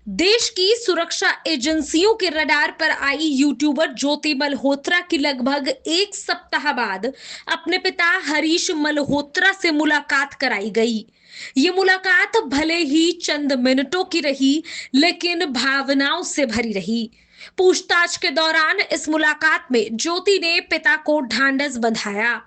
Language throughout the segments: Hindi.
देश की सुरक्षा एजेंसियों के रडार पर आई यूट्यूबर ज्योति मल्होत्रा की लगभग एक सप्ताह बाद अपने पिता हरीश मल्होत्रा से मुलाकात कराई गई। ये मुलाकात भले ही चंद मिनटों की रही, लेकिन भावनाओं से भरी रही। पूछताछ के दौरान इस मुलाकात में ज्योति ने पिता को ढांढस बंधाया।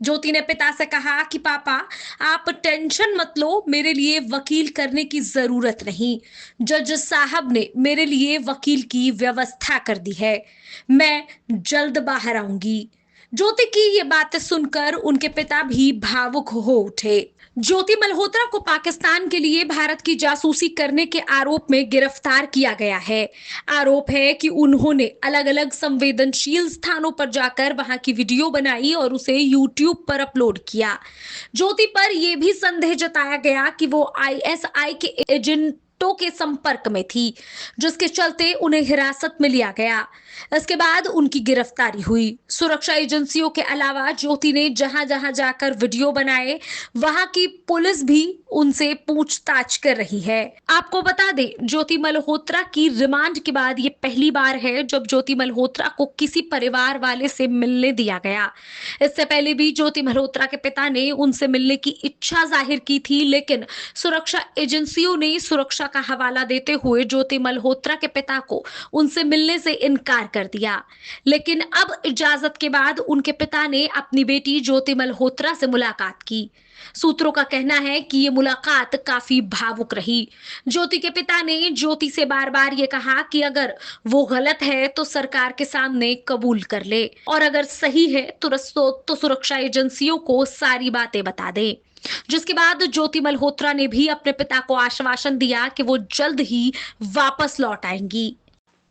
ज्योति ने पिता से कहा कि पापा, आप टेंशन मत लो, मेरे लिए वकील करने की जरूरत नहीं। जज साहब ने मेरे लिए वकील की व्यवस्था कर दी है। मैं जल्द बाहर आऊंगी। ज्योति की ये बातें सुनकर उनके पिता भी भावुक हो उठे। ज्योति मल्होत्रा को पाकिस्तान के लिए भारत की जासूसी करने के आरोप में गिरफ्तार किया गया है। आरोप है कि उन्होंने अलग अलग संवेदनशील स्थानों पर जाकर वहां की वीडियो बनाई और उसे यूट्यूब पर अपलोड किया। ज्योति पर यह भी संदेह जताया गया कि वो आईएसआई के एजेंटों के संपर्क में थी, जिसके चलते उन्हें हिरासत में लिया गया। इसके बाद उनकी गिरफ्तारी हुई। सुरक्षा एजेंसियों के अलावा ज्योति ने जहां जहां जाकर वीडियो बनाए, वहां की पुलिस भी उनसे पूछताछ कर रही है। आपको बता दें, ज्योति मल्होत्रा की रिमांड के बाद ये पहली बार है जब ज्योति मल्होत्रा को किसी परिवार वाले से मिलने दिया गया। इससे पहले भी ज्योति मल्होत्रा के पिता ने उनसे मिलने की इच्छा जाहिर की थी, लेकिन सुरक्षा एजेंसियों ने सुरक्षा का हवाला देते हुए ज्योति मल्होत्रा के पिता को उनसे मिलने से इनकार कर दिया। लेकिन अब इजाजत के बाद उनके पिता ने अपनी बेटी ज्योति मल्होत्रा से मुलाकात की। सूत्रों का कहना है कि यह मुलाकात काफी भावुक रही। ज्योति के पिता ने ज्योति से बार बार ये कहा कि अगर वो गलत है तो सरकार के सामने कबूल कर ले, और अगर सही है तो सुरक्षा एजेंसियों को सारी बातें बता दे। जिसके बाद ज्योति मल्होत्रा ने भी अपने पिता को आश्वासन दिया कि वो जल्द ही वापस लौट आएंगी।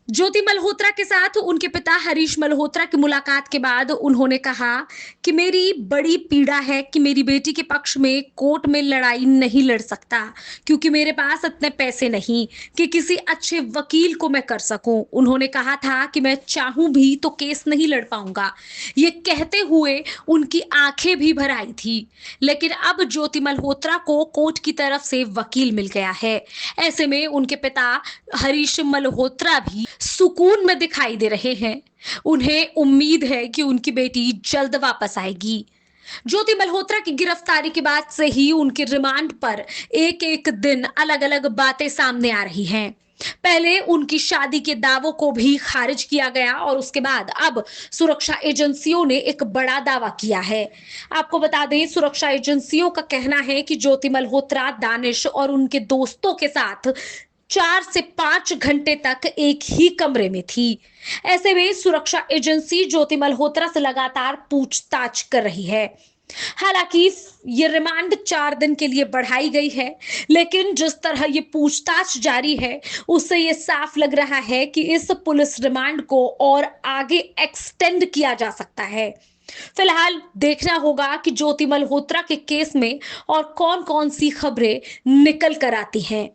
ज्योति मल्होत्रा के साथ उनके पिता हरीश मल्होत्रा की मुलाकात के बाद उन्होंने कहा कि मेरी बड़ी पीड़ा है कि मेरी बेटी के पक्ष में कोर्ट में लड़ाई नहीं लड़ सकता, क्योंकि मेरे पास इतने पैसे नहीं कि किसी अच्छे वकील को मैं कर सकूं। उन्होंने कहा था कि मैं चाहूं भी तो केस नहीं लड़ पाऊंगा। ये कहते हुए उनकी आंखें भी भर आई थी। लेकिन अब ज्योति मल्होत्रा को कोर्ट की तरफ से वकील मिल गया है। ऐसे में उनके पिता हरीश मल्होत्रा भी सुकून में दिखाई दे रहे हैं। उन्हें उम्मीद है कि उनकी बेटी जल्द वापस आएगी। ज्योति मल्होत्रा की गिरफ्तारी के बाद से ही उनके रिमांड पर एक एक दिन अलग अलग बातें सामने आ रही हैं। पहले उनकी शादी के दावों को भी खारिज किया गया और उसके बाद अब सुरक्षा एजेंसियों ने एक बड़ा दावा किया है। आपको बता दें, सुरक्षा एजेंसियों का कहना है कि ज्योति मल्होत्रा दानिश और उनके दोस्तों के साथ 4 से 5 घंटे तक एक ही कमरे में थी। ऐसे में सुरक्षा एजेंसी ज्योति मल्होत्रा से लगातार पूछताछ कर रही है। हालांकि ये रिमांड 4 दिन के लिए बढ़ाई गई है, लेकिन जिस तरह ये पूछताछ जारी है उससे ये साफ लग रहा है कि इस पुलिस रिमांड को और आगे एक्सटेंड किया जा सकता है। फिलहाल देखना होगा कि ज्योति मल्होत्रा के केस में और कौन-कौन सी खबरें निकल कर आती हैं।